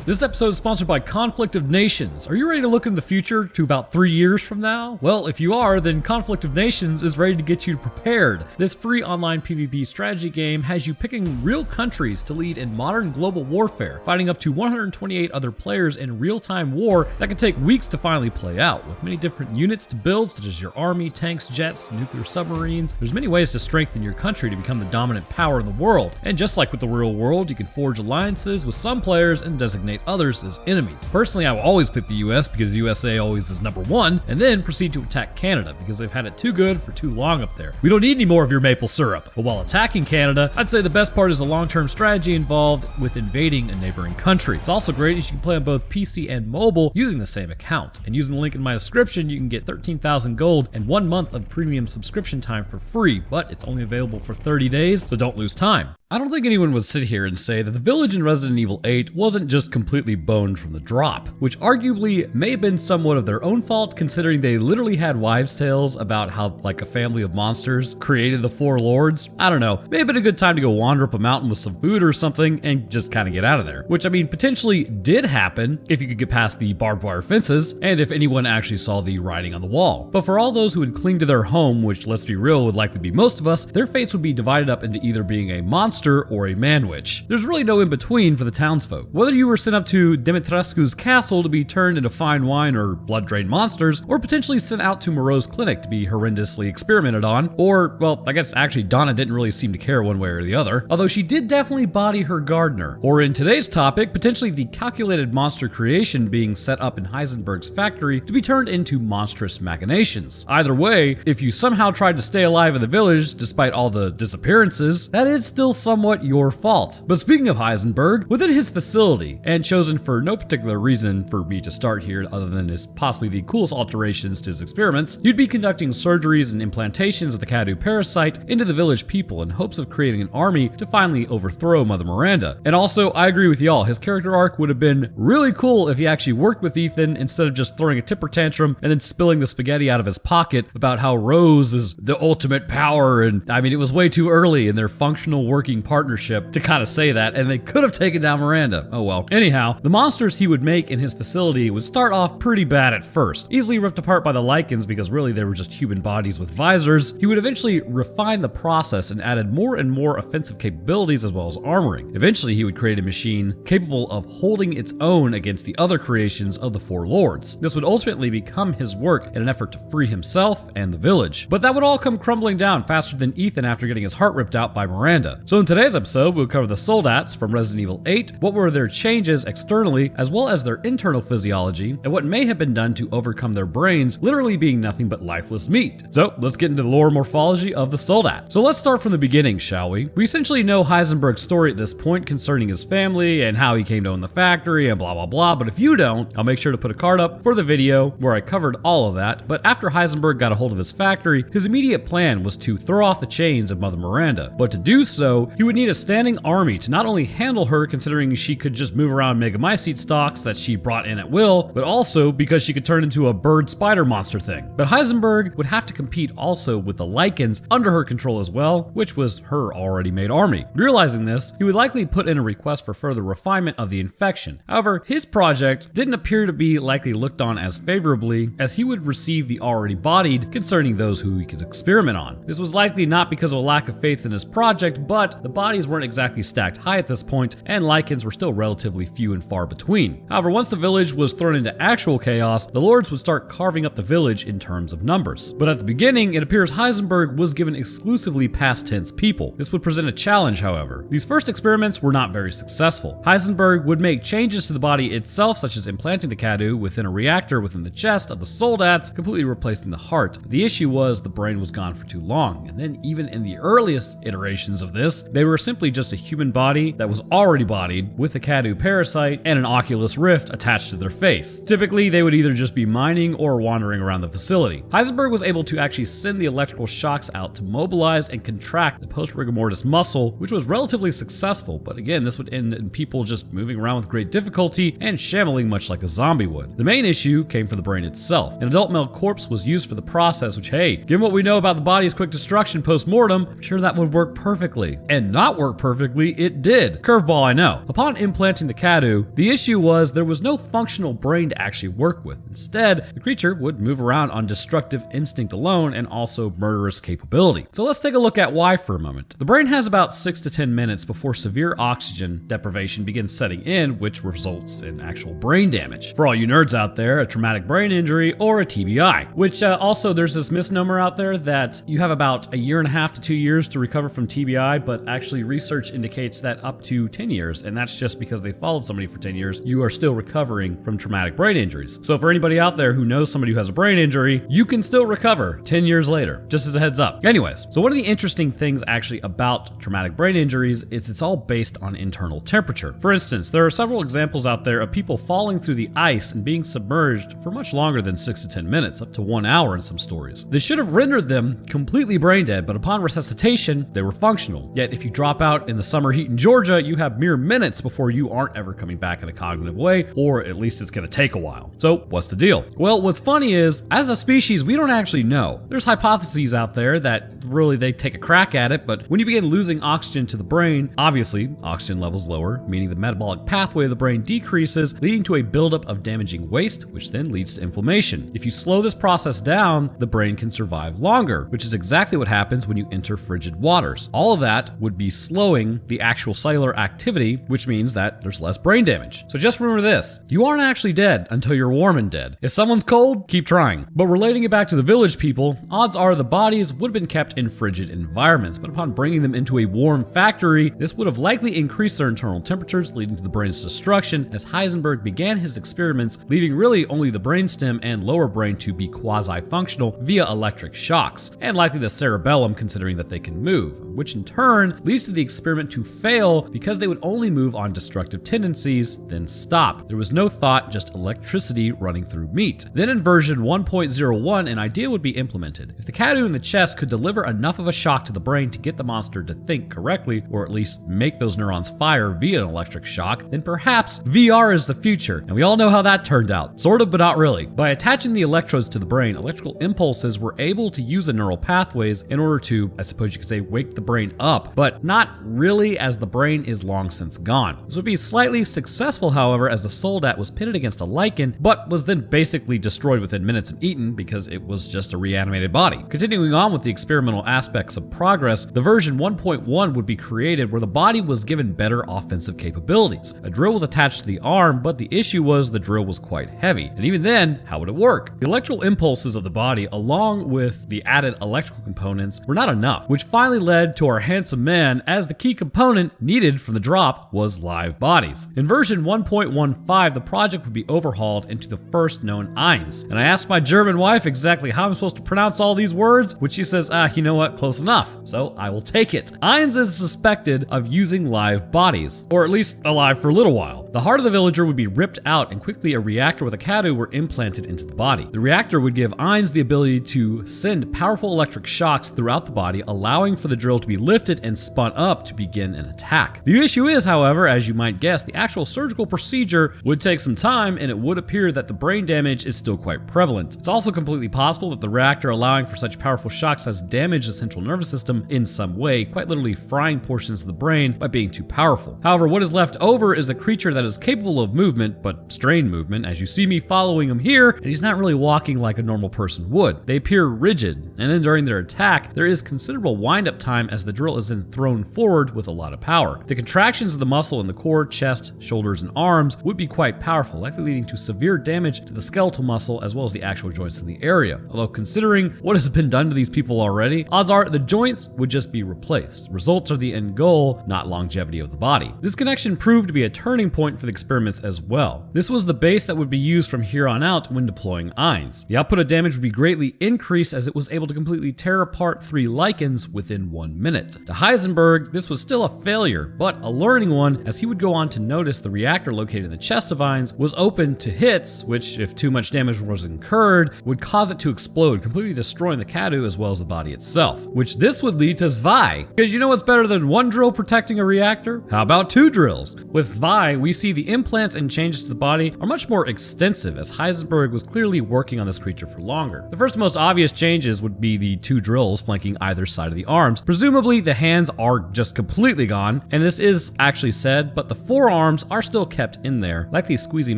This episode is sponsored by Conflict of Nations. Are you ready to look in the future to about 3 years from now? Well, if you are, then Conflict of Nations is ready to get you prepared. This free online PvP strategy game has you picking real countries to lead in modern global warfare, fighting up to 128 other players in real-time war that can take weeks to finally play out, with many different units to build, such as your army, tanks, jets, nuclear submarines. There's many ways to strengthen your country to become the dominant power in the world, and just like with the real world, you can forge alliances with some players and designate others as enemies. Personally, I will always pick the US because the USA always is number one, and then proceed to attack Canada because they've had it too good for too long up there. We don't need any more of your maple syrup. But while attacking Canada, I'd say the best part is the long-term strategy involved with invading a neighboring country. It's also great as you can play on both PC and mobile using the same account. And using the link in my description, you can get 13,000 gold and 1 month of premium subscription time for free, but it's only available for 30 days, so don't lose time. I don't think anyone would sit here and say that the village in Resident Evil 8 wasn't just completely boned from the drop, which arguably may have been somewhat of their own fault considering they literally had wives' tales about how like a family of monsters created the four lords. I don't know, may have been a good time to go wander up a mountain with some food or something and just kind of get out of there. Which I mean potentially did happen if you could get past the barbed wire fences and if anyone actually saw the writing on the wall. But for all those who would cling to their home, which let's be real would likely be most of us, their fates would be divided up into either being a monster or a man-witch. There's really no in-between for the townsfolk. Whether you were sent up to Dimitrescu's castle to be turned into fine wine or blood-drained monsters, or potentially sent out to Moreau's clinic to be horrendously experimented on, or, well, I guess actually Donna didn't really seem to care one way or the other, although she did definitely body her gardener. Or in today's topic, potentially the calculated monster creation being set up in Heisenberg's factory to be turned into monstrous machinations. Either way, if you somehow tried to stay alive in the village despite all the disappearances, that is still somewhat your fault. But speaking of Heisenberg, within his facility, and chosen for no particular reason for me to start here other than his possibly the coolest alterations to his experiments, you'd be conducting surgeries and implantations of the cadou parasite into the village people in hopes of creating an army to finally overthrow Mother Miranda. And also, I agree with y'all, his character arc would have been really cool if he actually worked with Ethan instead of just throwing a temper tantrum and then spilling the spaghetti out of his pocket about how Rose is the ultimate power. And I mean, it was way too early in their functional working partnership to kind of say that, and they could have taken down Miranda. Oh well. Anyhow, the monsters he would make in his facility would start off pretty bad at first, easily ripped apart by the lichens because really they were just human bodies with visors. He would eventually refine the process and added more and more offensive capabilities as well as armoring. Eventually he would create a machine capable of holding its own against the other creations of the four lords. This would ultimately become his work in an effort to free himself and the village. But that would all come crumbling down faster than Ethan after getting his heart ripped out by Miranda. So in today's episode, we'll cover the Soldats from Resident Evil 8, what were their changes externally, as well as their internal physiology, and what may have been done to overcome their brains literally being nothing but lifeless meat. So let's get into the lore morphology of the Soldat. So let's start from the beginning, shall we? We essentially know Heisenberg's story at this point concerning his family and how he came to own the factory and blah blah blah, but if you don't, I'll make sure to put a card up for the video where I covered all of that. But after Heisenberg got a hold of his factory, his immediate plan was to throw off the chains of Mother Miranda, but to do so, he would need a standing army to not only handle her considering she could just move around megamycete stocks that she brought in at will, but also because she could turn into a bird spider monster thing. But Heisenberg would have to compete also with the lichens under her control as well, which was her already made army. Realizing this, he would likely put in a request for further refinement of the infection. However, his project didn't appear to be likely looked on as favorably, as he would receive the already bodied concerning those who he could experiment on. This was likely not because of a lack of faith in his project, but the bodies weren't exactly stacked high at this point, and lichens were still relatively few and far between. However, once the village was thrown into actual chaos, the lords would start carving up the village in terms of numbers. But at the beginning, it appears Heisenberg was given exclusively past tense people. This would present a challenge, however. These first experiments were not very successful. Heisenberg would make changes to the body itself, such as implanting the cadou within a reactor within the chest of the Soldats, completely replacing the heart. The issue was the brain was gone for too long, and then even in the earliest iterations of this, they were simply just a human body that was already bodied with a cadou parasite and an oculus rift attached to their face. Typically, they would either just be mining or wandering around the facility. Heisenberg was able to actually send the electrical shocks out to mobilize and contract the post-rigor mortis muscle, which was relatively successful, but again, this would end in people just moving around with great difficulty and shambling much like a zombie would. The main issue came from the brain itself. An adult male corpse was used for the process, which, hey, given what we know about the body's quick destruction post-mortem, I'm sure that would work perfectly. And and not work perfectly, it did. Curveball, I know. Upon implanting the cadou, the issue was there was no functional brain to actually work with. Instead, the creature would move around on destructive instinct alone and also murderous capability. So let's take a look at why for a moment. The brain has about 6 to 10 minutes before severe oxygen deprivation begins setting in, which results in actual brain damage. For all you nerds out there, a traumatic brain injury or a TBI, which also there's this misnomer out there that you have about a year and a half to 2 years to recover from TBI, but actually research indicates that up to 10 years, and that's just because they followed somebody for 10 years, you are still recovering from traumatic brain injuries. So for anybody out there who knows somebody who has a brain injury, you can still recover 10 years later, just as a heads up. Anyways, so one of the interesting things actually about traumatic brain injuries is it's all based on internal temperature. For instance, there are several examples out there of people falling through the ice and being submerged for much longer than 6 to 10 minutes, up to 1 hour in some stories. This should have rendered them completely brain dead, but upon resuscitation, they were functional. Yet if you drop out in the summer heat in Georgia, you have mere minutes before you aren't ever coming back in a cognitive way, or at least it's gonna take a while. So what's the deal? Well, what's funny is, as a species, we don't actually know. There's hypotheses out there that really they take a crack at it, but when you begin losing oxygen to the brain, obviously oxygen levels lower, meaning the metabolic pathway of the brain decreases, leading to a buildup of damaging waste, which then leads to inflammation. If you slow this process down, the brain can survive longer, which is exactly what happens when you enter frigid waters. All of that would be slowing the actual cellular activity, which means that there's less brain damage. So just remember this, you aren't actually dead until you're warm and dead. If someone's cold, keep trying. But relating it back to the village people, odds are the bodies would have been kept in frigid environments, but upon bringing them into a warm factory, this would have likely increased their internal temperatures, leading to the brain's destruction, as Heisenberg began his experiments, leaving really only the brainstem and lower brain to be quasi-functional via electric shocks, and likely the cerebellum considering that they can move, which in turn leads to the experiment to fail because they would only move on destructive tendencies, then stop. There was no thought, just electricity running through meat. Then in version 1.01, an idea would be implemented. If the cadou in the chest could deliver enough of a shock to the brain to get the monster to think correctly, or at least make those neurons fire via an electric shock, then perhaps VR is the future, and we all know how that turned out. Sort of, but not really. By attaching the electrodes to the brain, electrical impulses were able to use the neural pathways in order to, I suppose you could say, wake the brain up, but not really, as the brain is long since gone. This would be slightly successful, however, as the Soldat was pitted against a lichen, but was then basically destroyed within minutes and eaten because it was just a reanimated body. Continuing on with the experimental aspects of progress, the version 1.1 would be created where the body was given better offensive capabilities. A drill was attached to the arm, but the issue was the drill was quite heavy. And even then, how would it work? The electrical impulses of the body, along with the added electrical components, were not enough, which finally led to our handsome man, as the key component needed from the drop was live bodies. In version 1.15, the project would be overhauled into the first known Eins. And I asked my German wife exactly how I'm supposed to pronounce all these words, which she says, you know what, close enough. So I will take it. Eins is suspected of using live bodies, or at least alive for a little while. The heart of the villager would be ripped out, and quickly a reactor with a cadou were implanted into the body. The reactor would give Eins the ability to send powerful electric shocks throughout the body, allowing for the drill to be lifted and spun up to begin an attack. The issue is, however, as you might guess, the actual surgical procedure would take some time, and it would appear that the brain damage is still quite prevalent. It's also completely possible that the reactor allowing for such powerful shocks has damaged the central nervous system in some way, quite literally frying portions of the brain by being too powerful. However, what is left over is a creature that is capable of movement, but strained movement, as you see me following him here, and he's not really walking like a normal person would. They appear rigid, and then during their attack, there is considerable wind-up time as the drill is then thrown forward with a lot of power. The contractions of the muscle in the core, chest, shoulders, and arms would be quite powerful, likely leading to severe damage to the skeletal muscle as well as the actual joints in the area. Although considering what has been done to these people already, odds are the joints would just be replaced. Results are the end goal, not longevity of the body. This connection proved to be a turning point for the experiments as well. This was the base that would be used from here on out when deploying Eins. The output of damage would be greatly increased as it was able to completely tear apart 3 lichens within 1 minute. To Heisenberg, this was still a failure, but a learning one, as he would go on to notice the reactor located in the chest of Eins was open to hits, which, if too much damage was incurred, would cause it to explode, completely destroying the cadou as well as the body itself. Which this would lead to Zwei. Because you know what's better than 1 drill protecting a reactor? How about 2 drills? With Zwei, we see the implants and changes to the body are much more extensive, as Heisenberg was clearly working on this creature for longer. The first most obvious changes would be the 2 drills flanking either side of the arms. Presumably the hands are just completely gone, and this is actually said, but the forearms are still kept in there, likely squeezing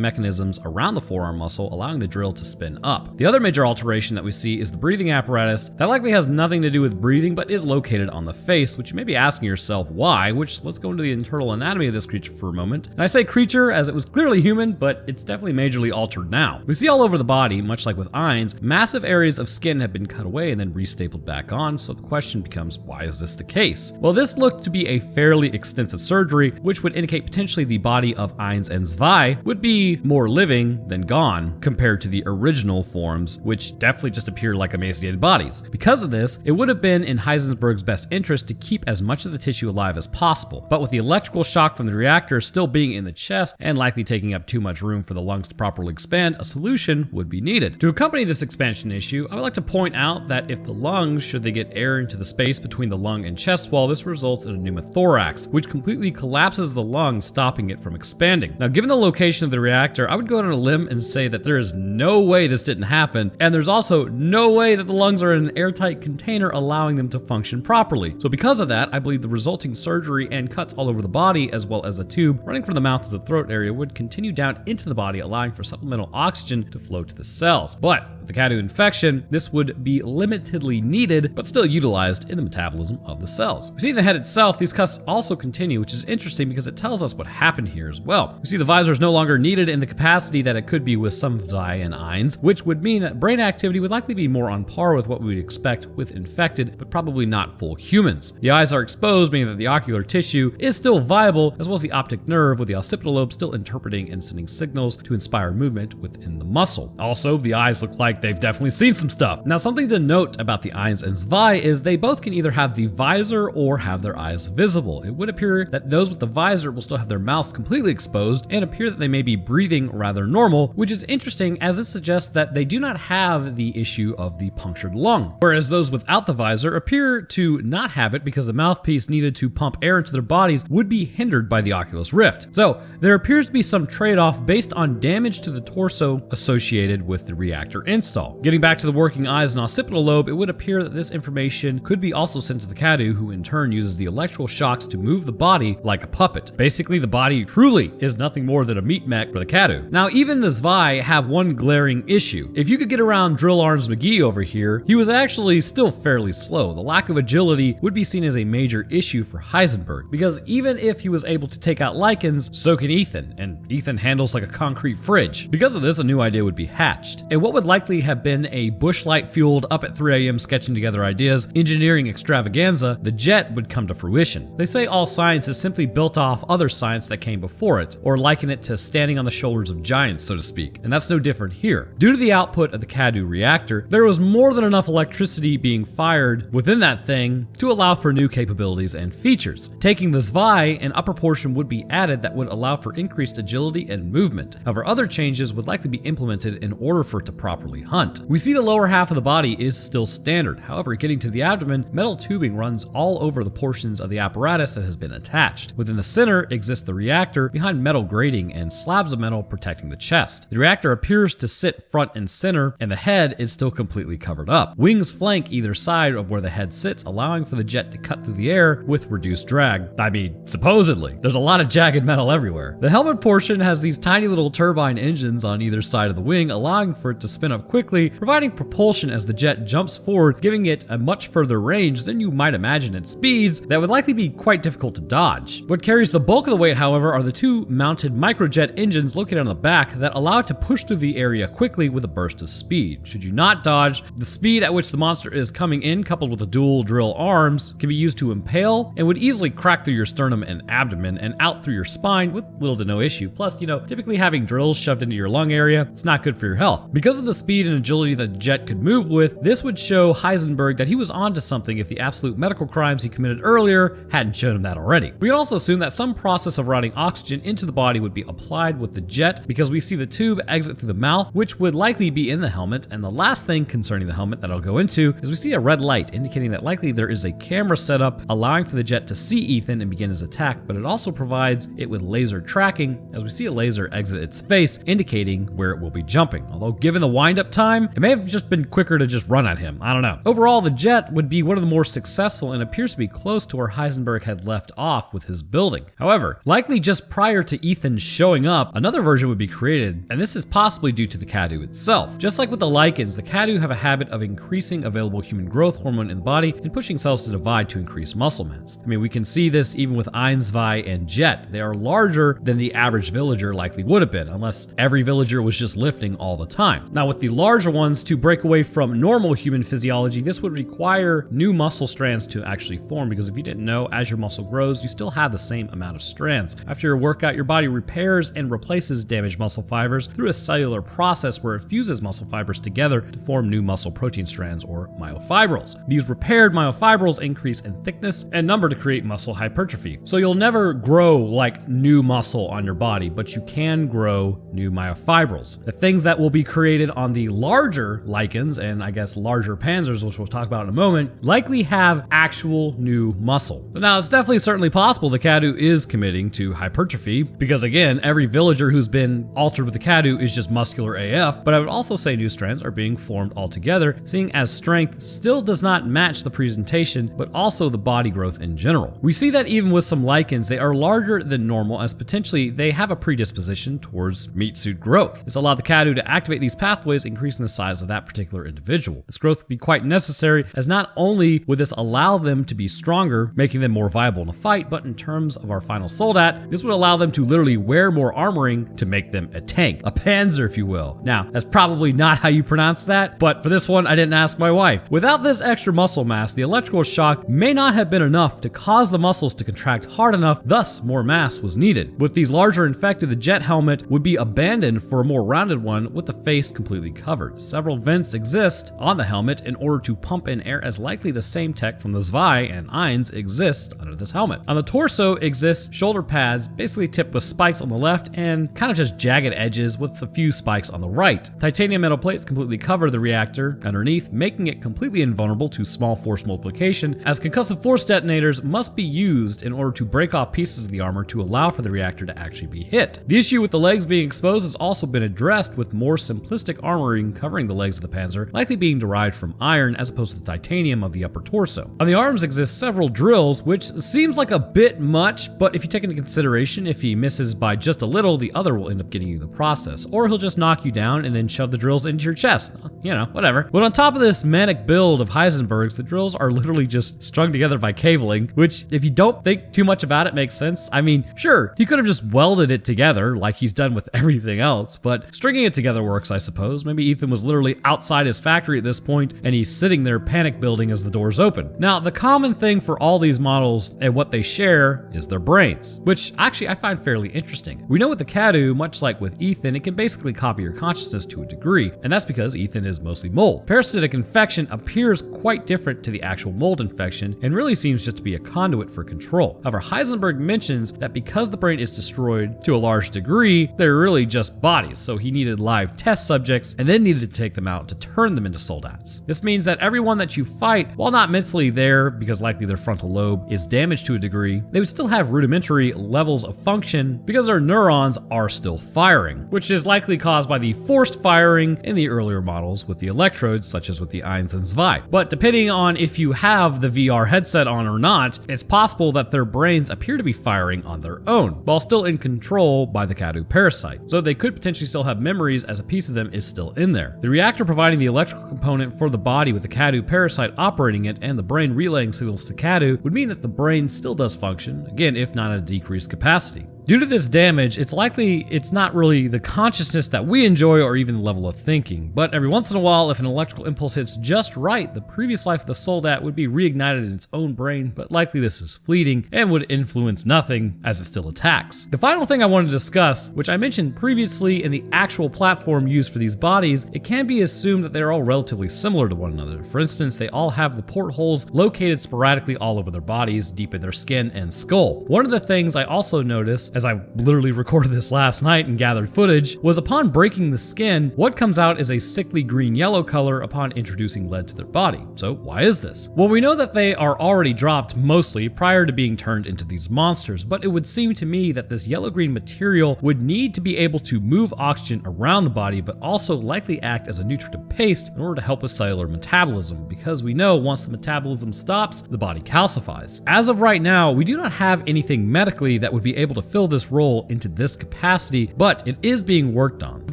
mechanisms around the forearm muscle, allowing the drill to spin up. The other major alteration that we see is the breathing apparatus that likely has nothing to do with breathing, but is located on the face, which you may be asking yourself why, which let's go into the internal anatomy of this creature for a moment. And I say creature as it was clearly human, but it's definitely majorly altered now. We see all over the body, much like with Ein's, massive areas of skin have been cut away and then restapled back on, so the question becomes, why is this the case? Well, this looked to be a fairly extensive surgery, which would indicate potentially the body of Eins and Zwei would be more living than gone compared to the original forms, which definitely just appear like emaciated bodies. Because of this, it would have been in Heisenberg's best interest to keep as much of the tissue alive as possible, but with the electrical shock from the reactor still being in the chest and likely taking up too much room for the lungs to properly expand, a solution would be needed. To accompany this expansion issue, I would like to point out that if the lungs, should they get air into the space between the lung and chest wall, this results in a pneumothorax, which completely collapses the lung, stopping it from expanding. Now, given the location of the reactor, I would go out on a limb and say that there is no way this didn't happen, and there's also no way that the lungs are in an airtight container allowing them to function properly. So because of that, I believe the resulting surgery and cuts all over the body, as well as a tube running from the mouth to the throat area, would continue down into the body, allowing for supplemental oxygen to flow to the cells. But with the cadou infection, this would be limitedly needed, but still utilized in the metabolism of the cells. We see in the head itself, these cuts also continue, which is interesting because it tells us what happened here as well. We see the visor is no longer needed in the capacity that it could be with some Zwei and Eins, which would mean that brain activity would likely be more on par with what we would expect with infected, but probably not full humans. The eyes are exposed, meaning that the ocular tissue is still viable, as well as the optic nerve, with the occipital lobe still interpreting and sending signals to inspire movement within the muscle. Also, the eyes look like they've definitely seen some stuff. Now, something to note about the Eins and Zwei is they both can either have the visor or have their eyes visible. It would appear that those with the visor will still have their mouths completely exposed and appear that they may be breathing rather normal, which is interesting as it suggests that they do not have the issue of the punctured lung, whereas those without the visor appear to not have it because the mouthpiece needed to pump air into their bodies would be hindered by the oculus rift. So there appears to be some trade-off based on damage to the torso associated with the reactor install. Getting back to the working eyes and occipital lobe, it would appear that this information could be also sent to the cadou, who in turn uses the electrical shocks to move the body like a puppet. Basically, the body truly is nothing more than a meat mech for the cadou. Now, even the Zwei have one glaring issue. If you could get around Drill Arms McGee over here, he was actually still fairly slow. The lack of agility would be seen as a major issue for Heisenberg, because even if he was able to take out lichens, so can Ethan, and Ethan handles like a concrete fridge. Because of this, a new idea would be hatched. And what would likely have been a bushlight-fueled up at 3 a.m. sketching together ideas, engineering extravaganza, the jet would come to fruition. They say all science is simply built off other science that came before it, or liken it to standing on the shoulders of giants, so to speak. And that's no different here. Due to the output of the cadou reactor, there was more than enough electricity being fired within that thing to allow for new capabilities and features. Taking the Zwei, an upper portion would be added that would allow for increased agility and movement. However, other changes would likely be implemented in order for it to properly hunt. We see the lower half of the body is still standard. However, getting to the abdomen, metal tubing runs all over the portions of the apparatus that has been attached. Within the center exists the reactor, behind metal grating and slabs of metal protecting the chest. The reactor appears to sit front and center, and the head is still completely covered up. Wings flank either side of where the head sits, allowing for the jet to cut through the air with reduced drag. I mean, supposedly. There's a lot of jagged metal everywhere. The helmet portion has these tiny little turbine engines on either side of the wing, allowing for it to spin up quickly, providing propulsion as the jet jumps forward, giving it a much further range than you might imagine at speeds that would likely be quite difficult to dodge. What carries the bulk of the weight, however, are the two mounted microjet engines located on the back that allow it to push through the area quickly with a burst of speed. Should you not dodge, the speed at which the monster is coming in, coupled with the dual drill arms, can be used to impale and would easily crack through your sternum and abdomen and out through your spine with little to no issue. Plus, typically having drills shoved into your lung area, it's not good for your health. Because of the speed and agility that the jet could move with, this would show Heisenberg that he was onto something if the absolute medical crimes he committed earlier hadn't shown him that already. We can also assume that some process of routing oxygen into the body would be applied with the jet, because we see the tube exit through the mouth, which would likely be in the helmet. And the last thing concerning the helmet that I'll go into is we see a red light indicating that likely there is a camera set up allowing for the jet to see Ethan and begin his attack, but it also provides it with laser laser tracking as we see a laser exit its face, indicating where it will be jumping. Although given the wind-up time, it may have just been quicker to just run at him. I don't know. Overall, the jet would be one of the more successful and appears to be close to where Heisenberg had left off with his building. However, likely just prior to Ethan showing up, another version would be created, and this is possibly due to the cadou itself. Just like with the lichens, the cadou have a habit of increasing available human growth hormone in the body and pushing cells to divide to increase muscle mass. I mean, we can see this even with Einzwei and Jet. They are larger than the average villager likely would have been, unless every villager was just lifting all the time. Now, with the larger ones, to break away from normal human physiology, this would require new muscle strands to actually form, because if you didn't know, as your muscle grows, you still have the same amount of strands. After your workout, your body repairs and replaces damaged muscle fibers through a cellular process where it fuses muscle fibers together to form new muscle protein strands, or myofibrils. These repaired myofibrils increase in thickness and number to create muscle hypertrophy. So you'll never grow like new muscle on your body, but you can grow new myofibrils. The things that will be created on the larger lichens and I guess larger panzers, which we'll talk about in a moment, likely have actual new muscle. But now it's definitely certainly possible the cadou is committing to hypertrophy, because again, every villager who's been altered with the cadou is just muscular AF, but I would also say new strands are being formed altogether, seeing as strength still does not match the presentation, but also the body growth in general. We see that even with some lichens, they are larger than normal, as potentially they have a predisposition towards meat suit growth. This allowed the cadou to activate these pathways, increasing the size of that particular individual. This growth would be quite necessary, as not only would this allow them to be stronger, making them more viable in a fight, but in terms of our final soldat, this would allow them to literally wear more armoring to make them a tank, a panzer if you will. Now, that's probably not how you pronounce that, but for this one, I didn't ask my wife. Without this extra muscle mass, the electrical shock may not have been enough to cause the muscles to contract hard enough, thus more mass was needed. With these larger infected, the jet helmet would be abandoned for a more rounded one with the face completely covered. Several vents exist on the helmet in order to pump in air, as likely the same tech from the Zwei and Eins exists under this helmet. On the torso exists shoulder pads basically tipped with spikes on the left and kind of just jagged edges with a few spikes on the right. Titanium metal plates completely cover the reactor underneath, making it completely invulnerable to small force multiplication, as concussive force detonators must be used in order to break off pieces of the armor to allow for the reactor to actually be hit. The issue with the legs being exposed has also been addressed, with more simplistic armoring covering the legs of the panzer, likely being derived from iron as opposed to the titanium of the upper torso. On the arms exist several drills, which seems like a bit much, but if you take into consideration if he misses by just a little, the other will end up getting you the process, or he'll just knock you down and then shove the drills into your chest. You know, whatever. But on top of this manic build of Heisenberg's, the drills are literally just strung together by cabling, which if you don't think too much about it makes sense. I mean, sure, he could have just welded it together like he's done with everything else, but stringing it together works, I suppose. Maybe Ethan was literally outside his factory at this point and he's sitting there panic building as the doors open. Now, the common thing for all these models and what they share is their brains, which actually I find fairly interesting. We know with the cadou, much like with Ethan, it can basically copy your consciousness to a degree, and that's because Ethan is mostly mold. Parasitic infection appears quite different to the actual mold infection and really seems just to be a conduit for control. However, Heisenberg mentions that because the brain is destroyed to a large degree, they're really just bodies, so he needed live test subjects and then needed to take them out to turn them into soldats. This means that everyone that you fight, while not mentally there because likely their frontal lobe is damaged to a degree, they would still have rudimentary levels of function because their neurons are still firing, which is likely caused by the forced firing in the earlier models with the electrodes, such as with the Eins and Zwei. But depending on if you have the VR headset on or not, it's possible that their brains appear to be firing on their own, while still in control by the cadou parasite. So they could potentially still have memories, as a piece of them is still in there. The reactor providing the electrical component for the body with the cadou parasite operating it and the brain relaying signals to cadou would mean that the brain still does function, again, if not at a decreased capacity. Due to this damage, it's likely it's not really the consciousness that we enjoy or even the level of thinking, but every once in a while, if an electrical impulse hits just right, the previous life of the soldat would be reignited in its own brain, but likely this is fleeting and would influence nothing as it still attacks. The final thing I want to discuss, which I mentioned previously in the actual platform used for these bodies, it can be assumed that they're all relatively similar to one another. For instance, they all have the portholes located sporadically all over their bodies, deep in their skin and skull. One of the things I also noticed notice, as I literally recorded this last night and gathered footage, was upon breaking the skin, what comes out is a sickly green-yellow color upon introducing lead to their body. So why is this? Well, we know that they are already dropped mostly prior to being turned into these monsters, but it would seem to me that this yellow-green material would need to be able to move oxygen around the body, but also likely act as a nutritive paste in order to help with cellular metabolism, because we know once the metabolism stops, the body calcifies. As of right now, we do not have anything medically that would be able to fill this role into this capacity, but it is being worked on. The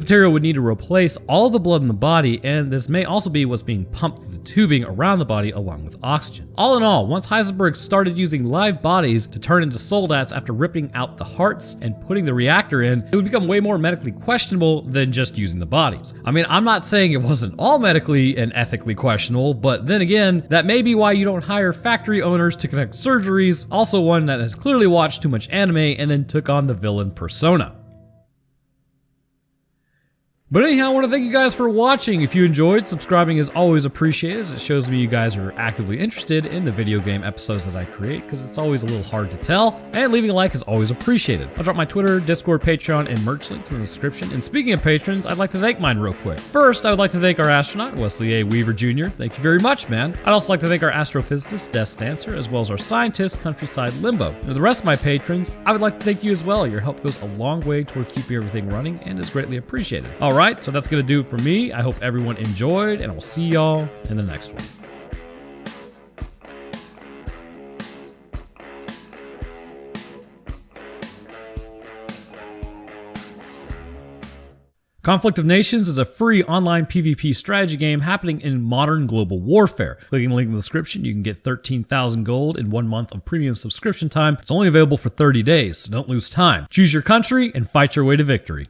material would need to replace all the blood in the body, and this may also be what's being pumped through the tubing around the body along with oxygen. All in all, once Heisenberg started using live bodies to turn into soldats after ripping out the hearts and putting the reactor in, it would become way more medically questionable than just using the bodies. I mean, I'm not saying it wasn't all medically and ethically questionable, but then again, that may be why you don't hire factory owners to conduct surgeries, also one that has clearly watched too much anime and then took on the villain persona. But anyhow, I want to thank you guys for watching. If you enjoyed, subscribing is always appreciated, as it shows me you guys are actively interested in the video game episodes that I create, because it's always a little hard to tell, and leaving a like is always appreciated. I'll drop my Twitter, Discord, Patreon, and merch links in the description. And speaking of patrons, I'd like to thank mine real quick. First, I would like to thank our astronaut, Wesley A. Weaver Jr. Thank you very much, man. I'd also like to thank our astrophysicist, Desk Dancer, as well as our scientist, Countryside Limbo. And to the rest of my patrons, I would like to thank you as well. Your help goes a long way towards keeping everything running and is greatly appreciated. Alright, so that's gonna do it for me. I hope everyone enjoyed, and I'll see y'all in the next one. Conflict of Nations is a free online PvP strategy game happening in modern global warfare. Clicking the link in the description, you can get 13,000 gold in 1 month of premium subscription time. It's only available for 30 days, so don't lose time. Choose your country and fight your way to victory.